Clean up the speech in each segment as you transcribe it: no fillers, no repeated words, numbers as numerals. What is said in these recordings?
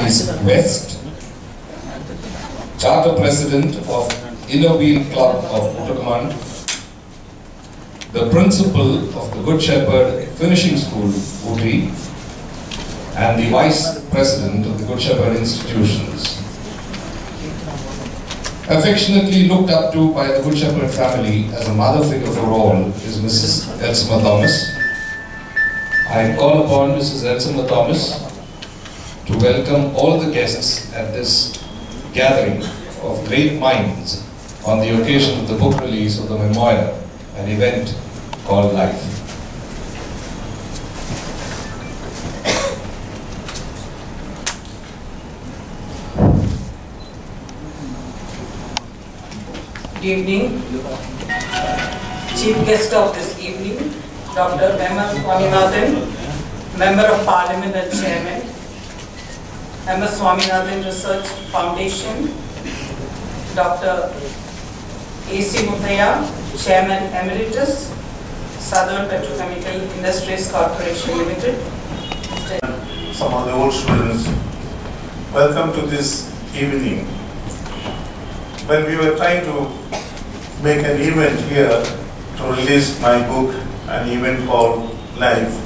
East West, Charter President of Inner Wheel Club of Uttarakhand, the Principal of the Good Shepherd Finishing School, Ooty, and the Vice President of the Good Shepherd Institutions. Affectionately looked up to by the Good Shepherd family as a mother figure for all is Mrs. Elsima Thomas. I call upon Mrs. Elsima Thomas to welcome all the guests at this gathering of great minds on the occasion of the book release of the memoir, an event called Life. Good evening. Chief guest of this evening, Dr. M.S. Swaminathan, Member of Parliament and Chairman, M.S. Swaminathan Research Foundation, Dr. A.C. Muthaya, Chairman Emeritus, Southern Petrochemical Industries Corporation Limited. Some of the old students, welcome to this evening. When we were trying to make an event here to release my book, an event called Life,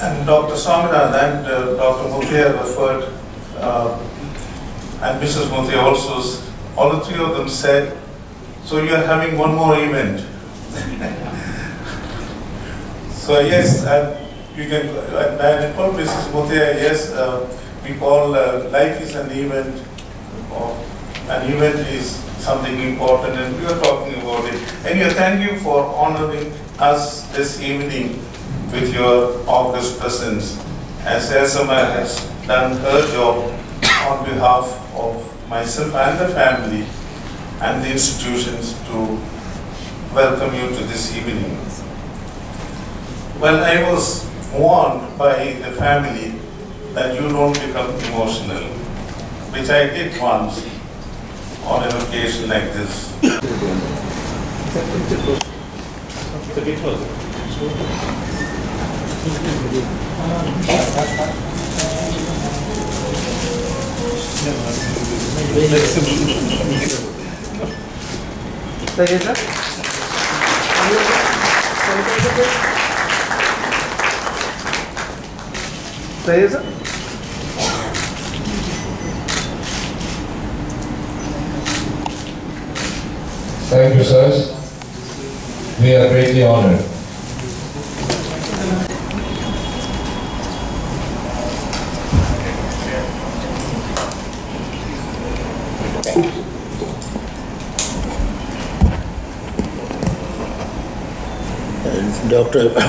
and Dr. Swaminathan and Dr. Muthaya referred, and Mrs. Muthaya also, all the three of them said, so you are having one more event. So yes, you can, and I told Mrs. Muthaya, yes, we call life is an event, or an event is something important, and we are talking about it. Anyway, thank you for honoring us this evening with your august presence, as Elsima has done her job on behalf of myself and the family and the institutions to welcome you to this evening. Well, I was warned by the family that you don't become emotional, which I did once on an occasion like this. Thank you, sirs. We are greatly honored.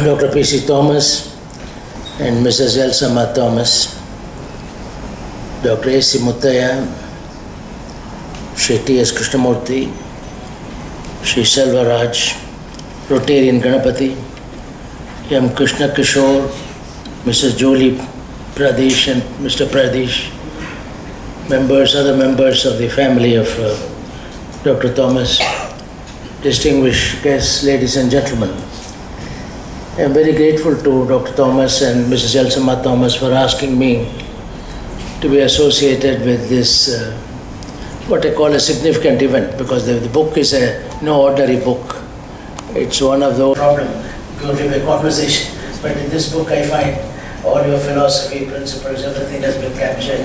Dr. P.C. Thomas and Mrs. Elsima Thomas, Dr. A.C. Muthaya, Shri T.S. Krishnamurthy, Shri Selvaraj, Rotarian Ganapati, M. Krishna Kishore, Mrs. Jolie Pradesh and Mr. Pradesh, other members of the family of Dr. Thomas, distinguished guests, ladies and gentlemen. I am very grateful to Dr. Thomas and Mrs. Elsima Thomas for asking me to be associated with this, what I call a significant event, because the book is no ordinary book. It's one of those problems going to be a conversation. But in this book I find all your philosophy, principles, everything has been captured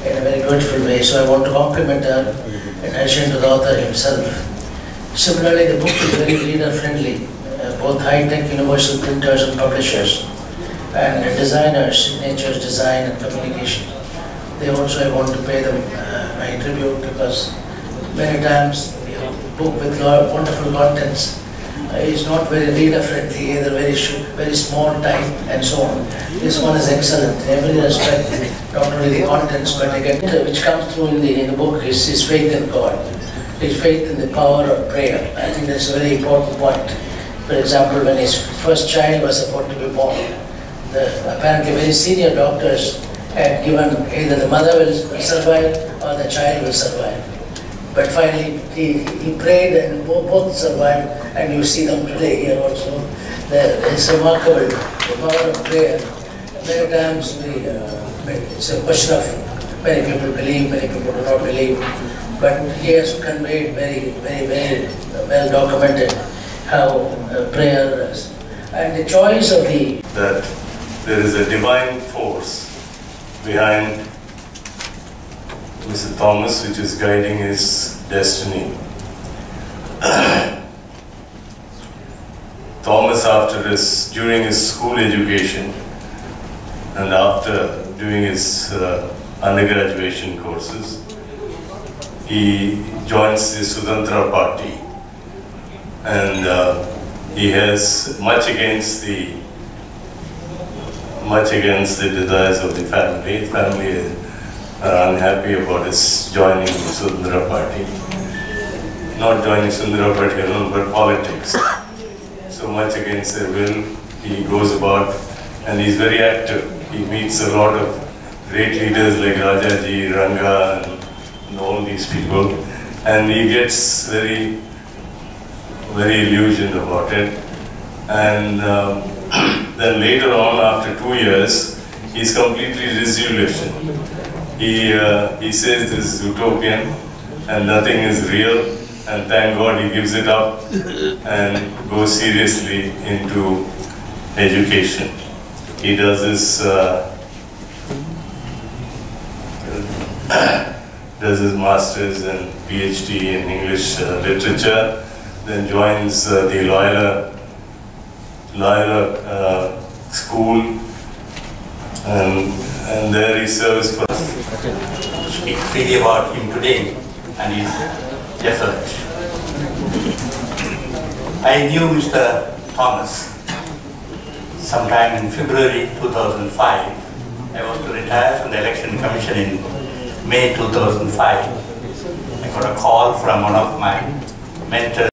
in a very beautiful way. So I want to compliment her in addition to the author himself. Similarly, the book is very reader-friendly. Both high-tech universal printers and publishers and designers, signatures, design and communication. They also, I want to pay them my tribute, because many times the book with wonderful contents is not very reader-friendly, either very small type and so on. This one is excellent in every respect, not only the contents, but again, which comes through in the book is faith in God. His faith in the power of prayer. I think that's a very important point. For example, when his first child was about to be born, the apparently very senior doctors had given either the mother will survive or the child will survive. But finally, he prayed and both survived, and you see them today here also. It's remarkable, the power of prayer. Many times the it's a question of many people believe, many people do not believe. But he has conveyed very well documented how prayer is. And the choice of the... That there is a divine force behind Mr. Thomas which is guiding his destiny. Thomas, during his school education and after doing his undergraduation courses, he joins the Sudantra party, and he has much against the desires of the family. His family are unhappy about his joining the Sudantra party. Not joining Sudantra party alone, but politics. So much against their will, he goes about, and he's very active. He meets a lot of great leaders like Rajaji, Ranga, and all these people, and he gets very illusioned about it. And then later on, after 2 years, he's completely disillusioned. He says this is utopian and nothing is real, and thank God he gives it up and goes seriously into education. He does his master's and PhD in English literature, then joins the Loyola school, and there he serves for... Speak freely about him today and his effort. I knew Mr. Thomas sometime in February 2005. I was to retire from the Election Commission in May 2005. I got a call from one of my mentors.